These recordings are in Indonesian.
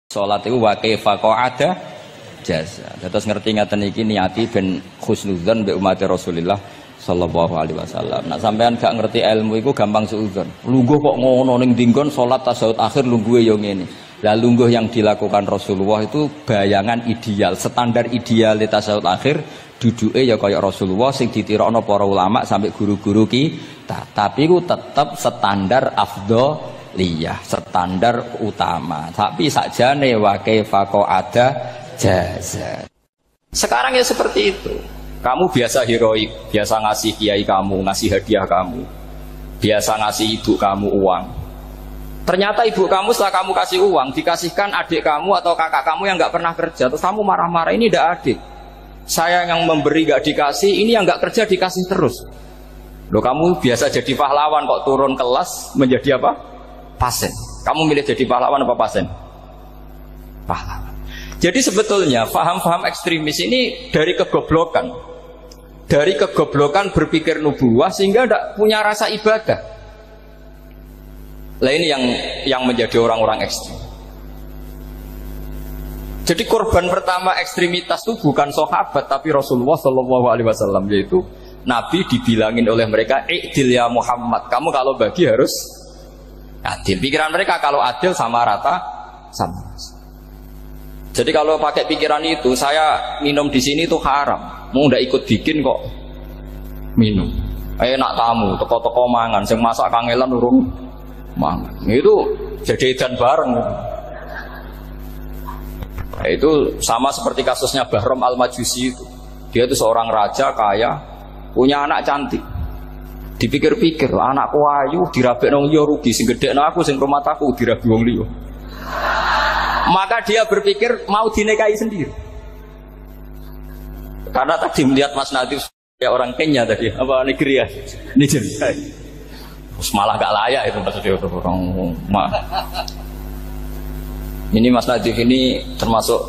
Salat itu wa kaifa qa'ada jaza. Terus ngerti ngaten iki niati ben husnudzon mbek umat Rasulullah sallallahu alaihi wasallam. Nek sampean gak ngerti ilmu iku gampang suudzon. Lungguh kok ngono ning dinggon salat tasyahud akhir lungguhe yo ngene. Lah lungguh yang dilakukan Rasulullah itu bayangan ideal, standar ideal tasyahud akhir duduke ya kaya Rasulullah sing ditirokno para ulama sampai guru-guru kita. Tapi ku tetep standar afdhaliyah, standar utama. Tapi sakjane wa kaifa qa'ada jaza. Sekarang ya seperti itu. Kamu biasa heroik, biasa ngasih kiai kamu, ngasih hadiah kamu, biasa ngasih ibu kamu uang. Ternyata ibu kamu setelah kamu kasih uang dikasihkan adik kamu atau kakak kamu yang nggak pernah kerja, terus kamu marah-marah, ini tidak adil. Saya yang memberi nggak dikasih, ini yang nggak kerja dikasih terus. Loh, kamu biasa jadi pahlawan kok turun kelas menjadi apa? Pasien. Kamu milih jadi pahlawan apa pasien? Pahlawan. Jadi sebetulnya faham-faham ekstremis ini dari kegoblokan. Dari kegoblokan berpikir nubuwah sehingga tidak punya rasa ibadah. Lah ini yang menjadi orang-orang ekstrem. Jadi korban pertama ekstremitas itu bukan sahabat tapi Rasulullah Shallallahu Alaihi Wasallam, yaitu Nabi dibilangin oleh mereka, "I'dil ya Muhammad, kamu kalau bagi harus adil." Pikiran mereka kalau adil sama rata sama. Jadi kalau pakai pikiran itu, saya minum di sini itu haram. Mau ndak ikut bikin kok minum. Enak tamu, toko-toko mangan, sing masak kangelan urung mangan. Itu jadi edan bareng. Itu sama seperti kasusnya Bahram Al-Majusi itu. Dia itu seorang raja kaya, punya anak cantik. Dipikir-pikir, anakku ayu dirabekno liya rugi, sing gedhekno aku sing rumah aku dirabi wong liya. Maka dia berpikir mau dinikahi sendiri. Karena tadi melihat Mas Nadif ya orang Kenya tadi, apa Nigeria, Nigeria. Terus malah gak layak itu maksudnya orang. Ini Mas Nadif ini termasuk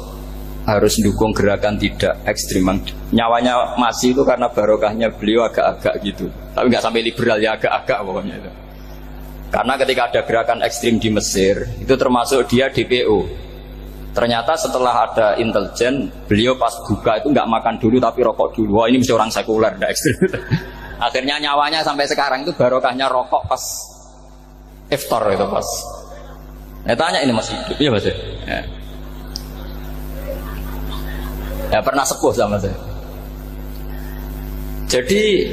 harus mendukung gerakan tidak ekstrim. Nyawanya masih itu karena barokahnya beliau agak-agak gitu. Tapi nggak sampai liberal ya, agak-agak pokoknya itu. Karena ketika ada gerakan ekstrim di Mesir, itu termasuk dia DPO. Ternyata setelah ada intelijen, beliau pas buka itu nggak makan dulu tapi rokok dulu. Wah, ini mesti orang sekuler, tidak ekstrim. Akhirnya nyawanya sampai sekarang itu barokahnya rokok pas iftar itu pas. Tanya ini masih hidup ya Mas ya? Ya pernah sepuh sama saya. Jadi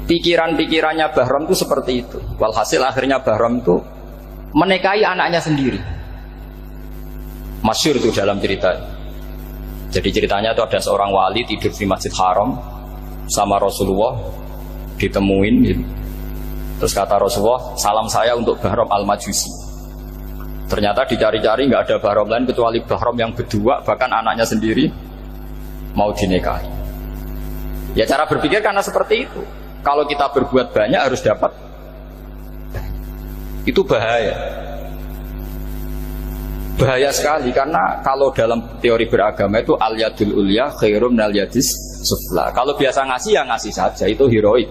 pikiran-pikirannya Bahram itu seperti itu. Walhasil akhirnya Bahram itu menikahi anaknya sendiri. Masyhur itu dalam cerita. Jadi ceritanya itu ada seorang wali tidur di Masjid Haram sama Rasulullah, ditemuin gitu. Terus kata Rasulullah, salam saya untuk Bahram Al-Majusi. Ternyata dicari-cari nggak ada Bahram lain kecuali Bahram yang berdua, bahkan anaknya sendiri mau dinikahi. Ya cara berpikir karena seperti itu. Kalau kita berbuat banyak harus dapat. Itu bahaya. Bahaya sekali karena kalau dalam teori beragama itu al-yadul ulya khairum minal yadis sufla. Kalau biasa ngasih ya ngasih saja, itu heroik.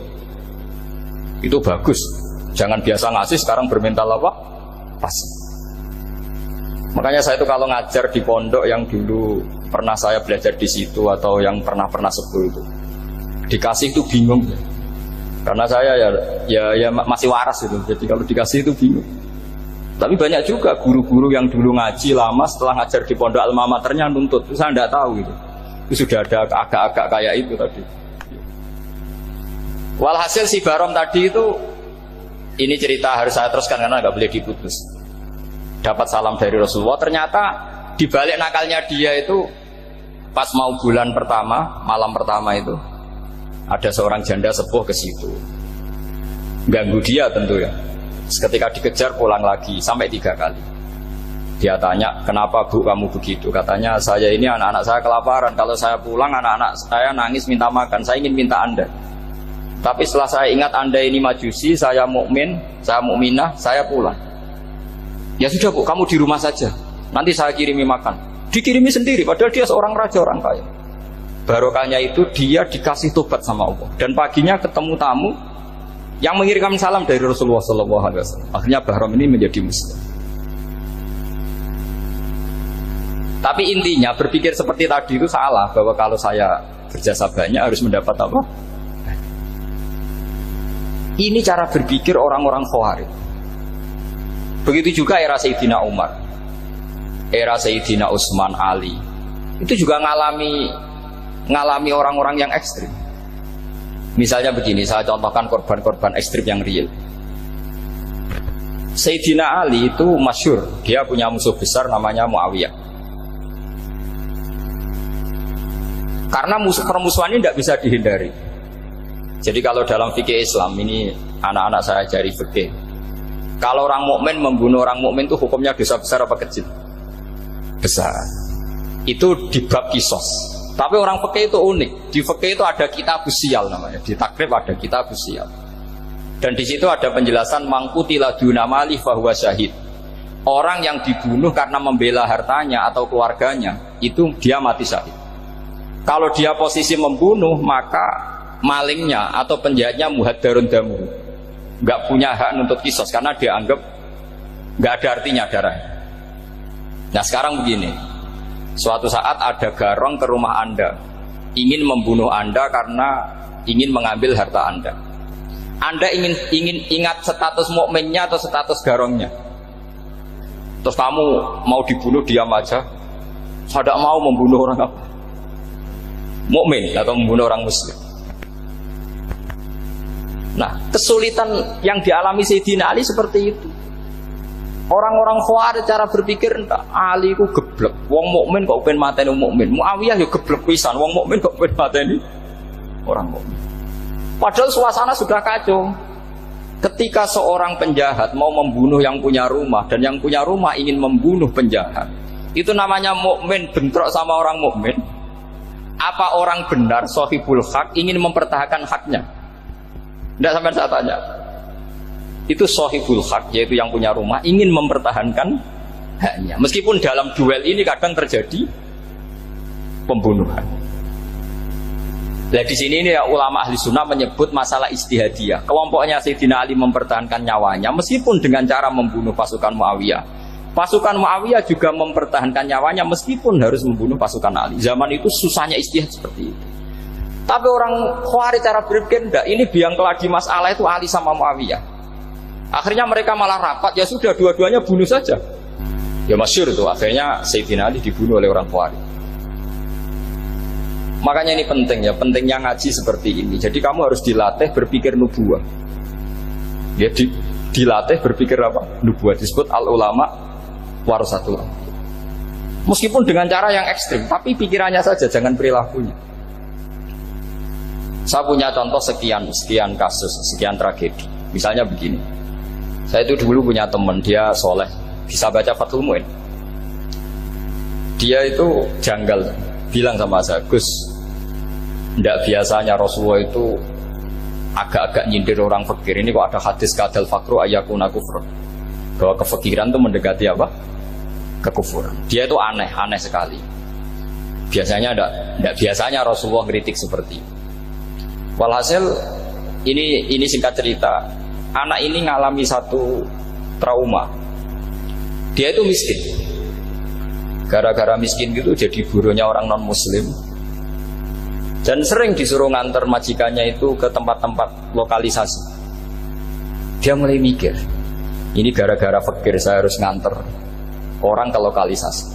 Itu bagus. Jangan biasa ngasih sekarang bermental apa? Pas. Makanya saya itu kalau ngajar di pondok yang dulu pernah saya belajar di situ atau yang pernah sepuh itu, dikasih itu bingung. Karena saya ya masih waras itu. Jadi kalau dikasih itu bingung. Tapi banyak juga guru-guru yang dulu ngaji lama setelah ngajar di pondok alma maternya nuntut. Itu saya tidak tahu gitu. Itu sudah ada agak-agak kayak itu tadi. Walhasil si Bahram tadi itu, ini cerita harus saya teruskan karena nggak boleh diputus. Dapat salam dari Rasulullah. Ternyata di balik nakalnya dia itu pas mau bulan pertama, malam pertama itu ada seorang janda sepuh ke situ. Ganggu dia tentu ya. Ketika dikejar pulang lagi sampai 3 kali. Dia tanya, kenapa Bu kamu begitu? Katanya, saya ini anak-anak saya kelaparan. Kalau saya pulang anak-anak saya nangis minta makan. Saya ingin minta Anda. Tapi setelah saya ingat Anda ini majusi, saya mukmin, saya mukminah, saya pulang. Ya sudah Bu, kamu di rumah saja. Nanti saya kirimi makan. Dikirimi sendiri, padahal dia seorang raja, orang kaya. Barokahnya itu dia dikasih tobat sama Allah. Dan paginya ketemu tamu yang mengirimkan salam dari Rasulullah SAW. Akhirnya Bahram ini menjadi Muslim. Tapi intinya berpikir seperti tadi itu salah, bahwa kalau saya berjasa banyak harus mendapat apa? Ini cara berpikir orang-orang Khawarij. Begitu juga era Sayyidina Umar, era Sayyidina Utsman, Ali, itu juga ngalami orang-orang yang ekstrim. Misalnya begini, saya contohkan korban-korban ekstrim yang real. Sayyidina Ali itu masyhur, dia punya musuh besar namanya Muawiyah. Karena permusuhan ini tidak bisa dihindari. Jadi kalau dalam fikih Islam ini anak-anak saya ajari fikih. Kalau orang mukmin membunuh orang mukmin itu hukumnya dosa besar apa kecil? Besar. Itu di bab kisos. Tapi orang fikih itu unik. Di fikih itu ada kitab usial namanya. Di takrib ada kitab usial. Dan di situ ada penjelasan mangkutila dunamali fahuwa syahid. Orang yang dibunuh karena membela hartanya atau keluarganya, itu dia mati syahid. Kalau dia posisi membunuh, maka malingnya atau penjahatnya muhaddarun damu, nggak punya hak nuntut kisos karena dianggap nggak ada artinya darah. Nah sekarang begini, suatu saat ada garong ke rumah Anda, ingin membunuh Anda karena ingin mengambil harta Anda. Anda ingin ingat status mukminnya atau status garongnya. Terus kamu mau dibunuh diam aja, saya tidak mau membunuh orang apa? Mukmin atau membunuh orang muslim. Nah, kesulitan yang dialami Sayyidina Ali seperti itu. Orang-orang Khawarij cara berpikir, Ali ku geblek, wong mukmin kok pengen mateni wong mukmin. Muawiyah ya geblek pisan, wong mukmin kok pengen mateni orang mukmin. Padahal suasana sudah kacau. Ketika seorang penjahat mau membunuh yang punya rumah dan yang punya rumah ingin membunuh penjahat, itu namanya mukmin bentrok sama orang mukmin. Apa orang benar sahibul hak ingin mempertahankan haknya? Tidak sampai saya tanya. Itu sahibul hak, yaitu yang punya rumah ingin mempertahankan haknya. Meskipun dalam duel ini kadang terjadi pembunuhan. Nah di sini ini ya, ulama ahli sunnah menyebut masalah ijtihadiyah. Kelompoknya Sayyidina Ali mempertahankan nyawanya meskipun dengan cara membunuh pasukan Muawiyah. Pasukan Muawiyah juga mempertahankan nyawanya meskipun harus membunuh pasukan Ali. Zaman itu susahnya ijtihad seperti itu. Tapi orang Khawarij cara berpikir enggak, ini biang keladi masalah itu Ali sama Muawiyah. Akhirnya mereka malah rapat, ya sudah dua-duanya bunuh saja. Ya masyhur itu, akhirnya Sayyidina Ali dibunuh oleh orang Khawarij. Makanya ini penting ya, pentingnya ngaji seperti ini. Jadi kamu harus dilatih berpikir nubuwah. Ya dilatih berpikir apa? Nubuwah, disebut al-ulama warasatul anbiya. Meskipun dengan cara yang ekstrim, tapi pikirannya saja, jangan perilakunya. Saya punya contoh sekian kasus, sekian tragedi. Misalnya begini, saya itu dulu punya teman, dia soleh, bisa baca Fathul Mu'in. Dia itu janggal, bilang sama saya, Gus, tidak biasanya Rasulullah itu agak-agak nyindir orang fakir. Ini kok ada hadis kadal fakru ayakuna kufur, bahwa kefakiran itu mendekati apa? Kekufuran. Dia itu aneh sekali. Biasanya tidak biasanya Rasulullah kritik seperti itu. Walhasil ini singkat cerita, anak ini ngalami satu trauma. Dia itu miskin. Gara-gara miskin gitu jadi burunya orang non muslim. Dan sering disuruh nganter majikannya itu ke tempat-tempat lokalisasi. Dia mulai mikir, ini gara-gara fakir saya harus nganter orang ke lokalisasi.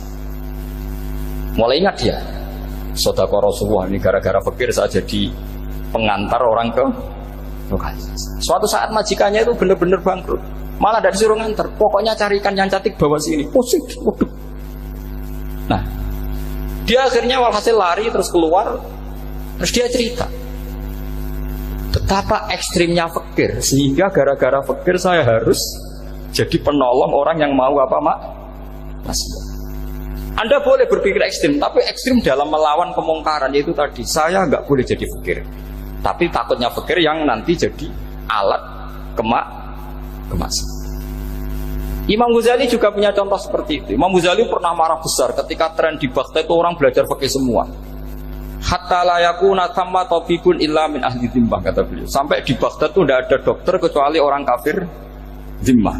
Mulai ingat dia, sedekah Rasulullah, ini gara-gara fakir saya jadi pengantar orang ke lokalisasi. Suatu saat majikannya itu benar-benar bangkrut, malah dari disuruh nganter, pokoknya carikan yang cantik bawa sini. Pusing, waduh. Nah, dia akhirnya walhasil lari terus keluar, terus dia cerita betapa ekstrimnya fakir, sehingga gara-gara fakir saya harus jadi penolong orang yang mau apa mak? Anda boleh berpikir ekstrim, tapi ekstrim dalam melawan kemungkaran, yaitu tadi saya nggak boleh jadi fakir, tapi takutnya fakir yang nanti jadi alat kemasan. Imam Ghazali juga punya contoh seperti itu. Imam Ghazali pernah marah besar ketika tren di Baghdad itu orang belajar fakir semua. Hatta la yakuna thamma tabibun illa min ahli dzimmah, kata beliau. Sampai di Baghdad itu tidak ada dokter kecuali orang kafir dzimmah.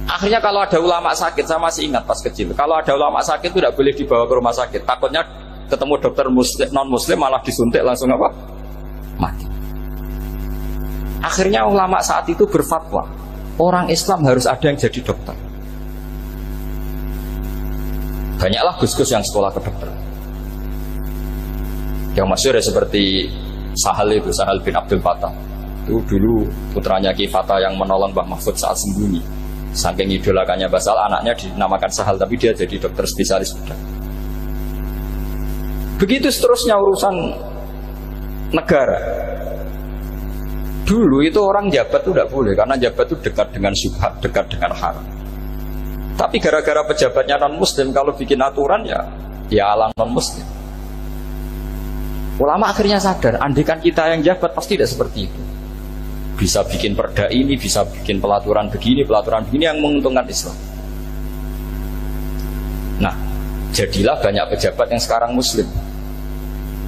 Akhirnya kalau ada ulama sakit, saya masih ingat pas kecil, kalau ada ulama sakit itu tidak boleh dibawa ke rumah sakit, takutnya ketemu dokter muslim, non muslim malah disuntik langsung apa? Mati. Akhirnya ulama saat itu berfatwa, orang Islam harus ada yang jadi dokter. Banyaklah gus-gus yang sekolah kedokteran. Yang masyhur seperti Sahal bin Abdul Fattah. Itu dulu putranya Ki Fatah yang menolong Mbah Mahfud saat sembunyi. Saking idolakannya Basal, anaknya dinamakan Sahal, tapi dia jadi dokter spesialis bedah. Begitu seterusnya urusan negara. Dulu itu orang jabat itu tidak boleh, karena jabat itu dekat dengan syubhat, dekat dengan haram. Tapi gara-gara pejabatnya non-muslim, kalau bikin aturan ya ala non-muslim. Ulama akhirnya sadar, andikan kita yang jabat pasti tidak seperti itu. Bisa bikin perda ini, bisa bikin pelaturan begini yang menguntungkan Islam. Nah, jadilah banyak pejabat yang sekarang muslim.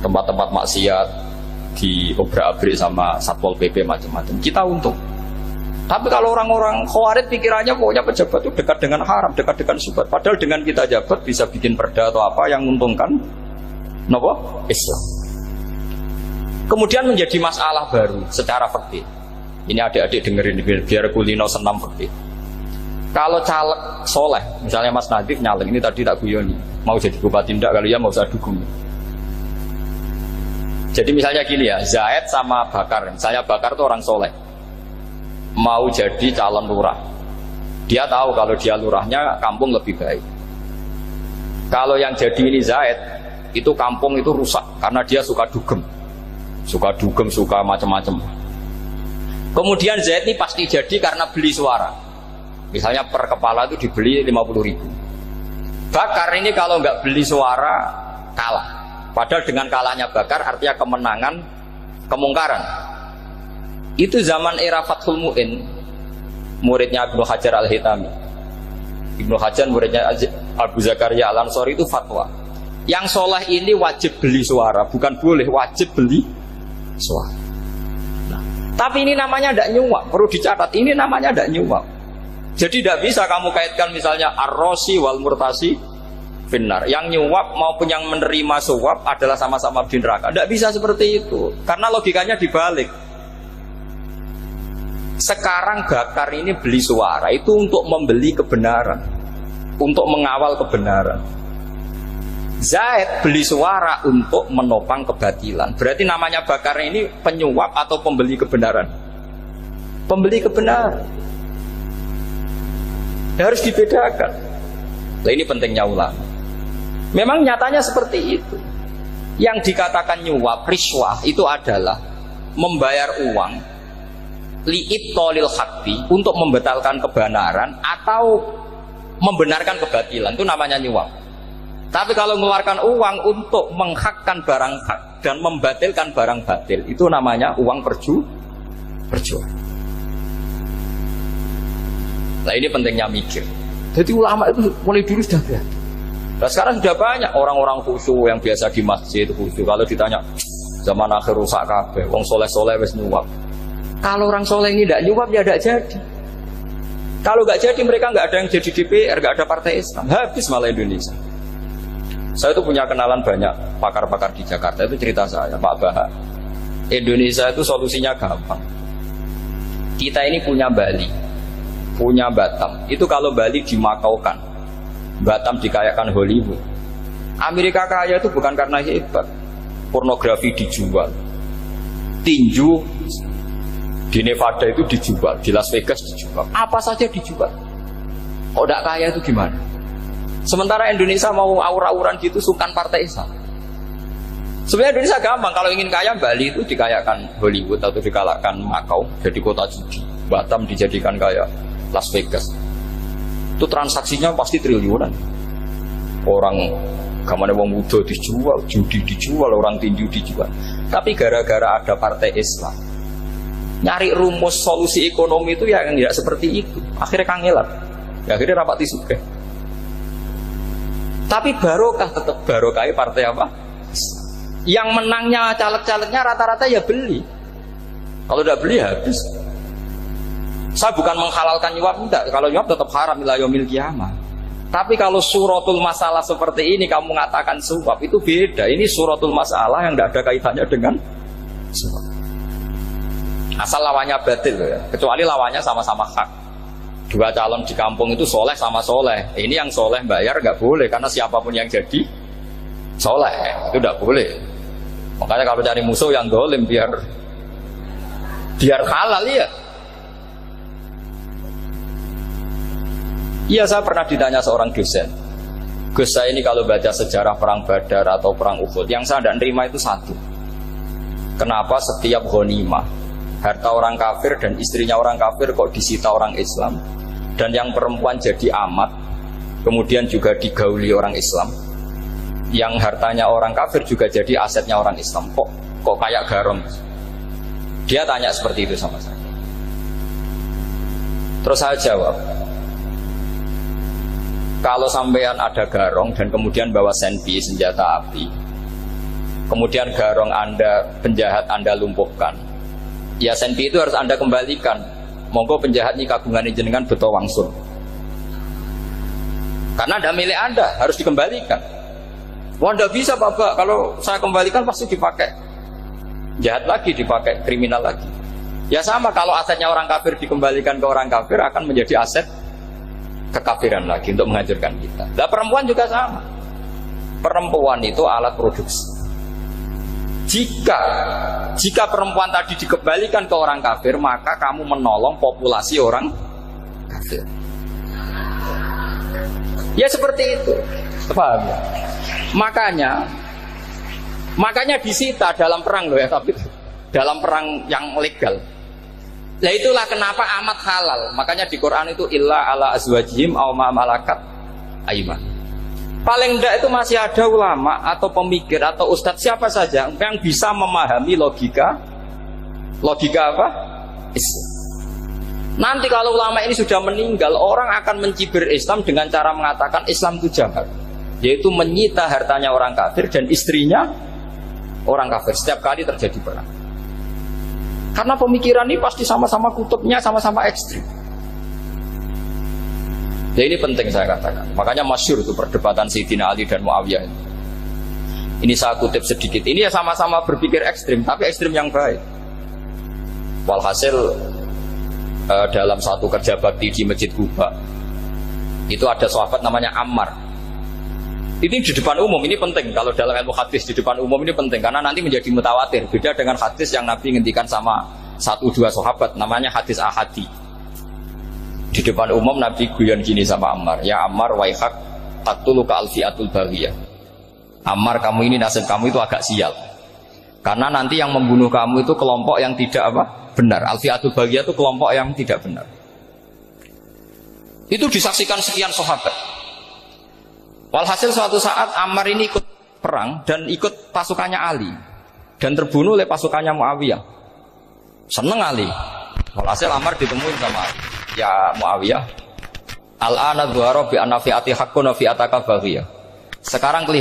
Tempat-tempat maksiat diobrak-abrik sama Satpol PP macam-macam. Kita untung. Tapi kalau orang-orang khawarij pikirannya pokoknya pejabat itu dekat dengan haram, dekat dengan syubhat. Padahal dengan kita jabat bisa bikin perda atau apa yang menguntungkan Islam. Kemudian menjadi masalah baru secara fikih. Ini adik-adik dengerin biar kulino senam fikih. Kalau caleg soleh, misalnya Mas Nadif nyalek, ini tadi tak guyoni, mau jadi bupati ndak, kalau ya mau usah dukung. Jadi misalnya gini ya, Zaid sama Bakar, misalnya Bakar itu orang soleh, mau jadi calon lurah. Dia tahu kalau dia lurahnya kampung lebih baik. Kalau yang jadi ini Zaid, itu kampung itu rusak karena dia suka dugem, suka macam-macam. Kemudian Zaid ini pasti jadi karena beli suara. Misalnya per kepala itu dibeli 50.000. Bakar ini kalau nggak beli suara kalah. Padahal dengan kalahnya Bakar artinya kemenangan, kemungkaran. Itu zaman era Fathul Mu'in, muridnya Ibnu Hajar Al-Hitami. Ibnu Hajar muridnya Abu Zakaria Al-Ansori itu fatwa. Yang soleh ini wajib beli suara, bukan boleh, wajib beli suara. Tapi ini namanya tidak nyuap, perlu dicatat, ini namanya tidak nyuap. Jadi tidak bisa kamu kaitkan misalnya ar-rosi wal murtasi finnar. Yang nyuap maupun yang menerima suap adalah sama-sama di neraka. Tidak bisa seperti itu, karena logikanya dibalik. Sekarang Bakar ini beli suara itu untuk membeli kebenaran, untuk mengawal kebenaran. Zaid beli suara untuk menopang kebatilan. Berarti namanya Bakar ini penyuap atau pembeli kebenaran? Pembeli kebenaran. Harus dibedakan. Nah, ini pentingnya ulama. Memang nyatanya seperti itu. Yang dikatakan nyuap, riswah itu adalah membayar uang li'ibtolil haqqi, untuk membatalkan kebenaran atau membenarkan kebatilan. Itu namanya nyuap. Tapi kalau mengeluarkan uang untuk menghakkan barang hak dan membatalkan barang batil, itu namanya uang perjuangan. Nah, ini pentingnya mikir. Jadi ulama itu mulai dulu sudah berhati. Nah, sekarang sudah banyak orang-orang khusyuk yang biasa di masjid khusyuk. Kalau ditanya zaman akhir rusak kabeh, wong soleh-soleh wis nyuap. Kalau orang soleh ini tidak nyuap ya tidak jadi. Kalau nggak jadi mereka nggak ada yang jadi DPR, nggak ada partai Islam, habis malah Indonesia. Saya itu punya kenalan banyak pakar-pakar di Jakarta, itu cerita saya, Pak Bahak. Indonesia itu solusinya gampang. Kita ini punya Bali, punya Batam. Itu kalau Bali dimakaukan, Batam dikayakan Hollywood. Amerika kaya itu bukan karena hebat. Pornografi dijual, tinju di Nevada itu dijual, di Las Vegas dijual, apa saja dijual. Oh, tidak kaya itu gimana? Sementara Indonesia mau aur-auran gitu, sukan partai Islam. Sebenarnya Indonesia gampang, kalau ingin kaya Bali itu dikayakan Hollywood atau dikalahkan Makau jadi kota judi, Batam dijadikan kaya Las Vegas. Itu transaksinya pasti triliunan. Orang gamane wong muda dijual, judi dijual, orang tinju dijual. Tapi gara-gara ada partai Islam, nyari rumus solusi ekonomi itu yang tidak seperti itu. Akhirnya kangelan, akhirnya rapati sugih. Tapi barokah, tetap barokah partai apa? Yang menangnya caleg-calegnya rata-rata ya beli. Kalau tidak beli habis. Saya bukan menghalalkan nyuap, enggak. Kalau nyuap tetap haram ila yaumil qiyamah. Tapi kalau suratul masalah seperti ini kamu mengatakan suap, itu beda. Ini suratul masalah yang tidak ada kaitannya dengan suap. Asal lawannya batil ya. Kecuali lawannya sama-sama hak. Dua calon di kampung itu soleh sama soleh. Ini yang soleh bayar nggak boleh karena siapapun yang jadi soleh itu nggak boleh. Makanya kalau cari musuh yang dolim biar halal ya. Iya, saya pernah ditanya seorang dosen, Gus, saya ini kalau baca sejarah perang Badar atau perang Uhud, yang saya tidak terima itu satu. Kenapa setiap ghanimah harta orang kafir dan istrinya orang kafir kok disita orang Islam, dan yang perempuan jadi amat, kemudian juga digauli orang Islam, yang hartanya orang kafir juga jadi asetnya orang Islam, kok kayak garam? Dia tanya seperti itu sama saya. Terus saya jawab, kalau sampean ada garong dan kemudian bawa senpi, senjata api, kemudian garong Anda, penjahat Anda lumpuhkan, ya senpi itu harus Anda kembalikan. Monggo penjahat ini kagungan jenengan beto wangsul, karena ada milik Anda, harus dikembalikan. Wah, tidak bisa Bapak, kalau saya kembalikan pasti dipakai jahat lagi, dipakai kriminal lagi. Ya sama, kalau asetnya orang kafir dikembalikan ke orang kafir akan menjadi aset kekafiran lagi untuk menghancurkan kita. Nah, perempuan juga sama. Perempuan itu alat produksi. Jika perempuan tadi dikembalikan ke orang kafir, maka kamu menolong populasi orang kafir. Ya seperti itu. Paham ya? Makanya disita dalam perang loh ya, tapi dalam perang yang legal. Nah itulah kenapa amat halal. Makanya di Quran itu illa ala azwajihim aw ma malakat aiman. Paling enggak itu masih ada ulama atau pemikir atau ustadz siapa saja yang bisa memahami logika apa? Islam. Nanti kalau ulama ini sudah meninggal, orang akan mencibir Islam dengan cara mengatakan Islam itu jahat, yaitu menyita hartanya orang kafir dan istrinya orang kafir setiap kali terjadi perang. Karena pemikiran ini pasti sama-sama kutubnya, sama-sama ekstrim. Ya ini penting saya katakan. Makanya masyhur itu perdebatan Sayyidina Ali dan Muawiyah. Ini saya kutip sedikit. Ini ya sama-sama berpikir ekstrim, tapi ekstrim yang baik. Walhasil dalam satu kerja bakti di Masjid Kuba, itu ada sahabat namanya Ammar. Ini di depan umum, ini penting. Kalau dalam ilmu hadis di depan umum ini penting karena nanti menjadi mutawatir. Beda dengan hadis yang Nabi ngendikan sama 1-2 sahabat, namanya hadis ahadi. Di depan umum Nabi guyon gini sama Ammar, ya Ammar waihak taqtuluka alfiatul baghiyah. Ammar, kamu ini nasib kamu itu agak sial. Karena nanti yang membunuh kamu itu kelompok yang tidak benar. Alfiatul baghiyah itu kelompok yang tidak benar. Itu disaksikan sekian sahabat. Walhasil suatu saat Ammar ini ikut perang dan ikut pasukannya Ali dan terbunuh oleh pasukannya Muawiyah. Seneng Ali. Walhasil Ammar ditemuin sama Ali. Ya Muawiyah, al-ana dhuhara bi anna fi'ati haqqun wa fi'ataka baghiyah. Sekarang kelihatan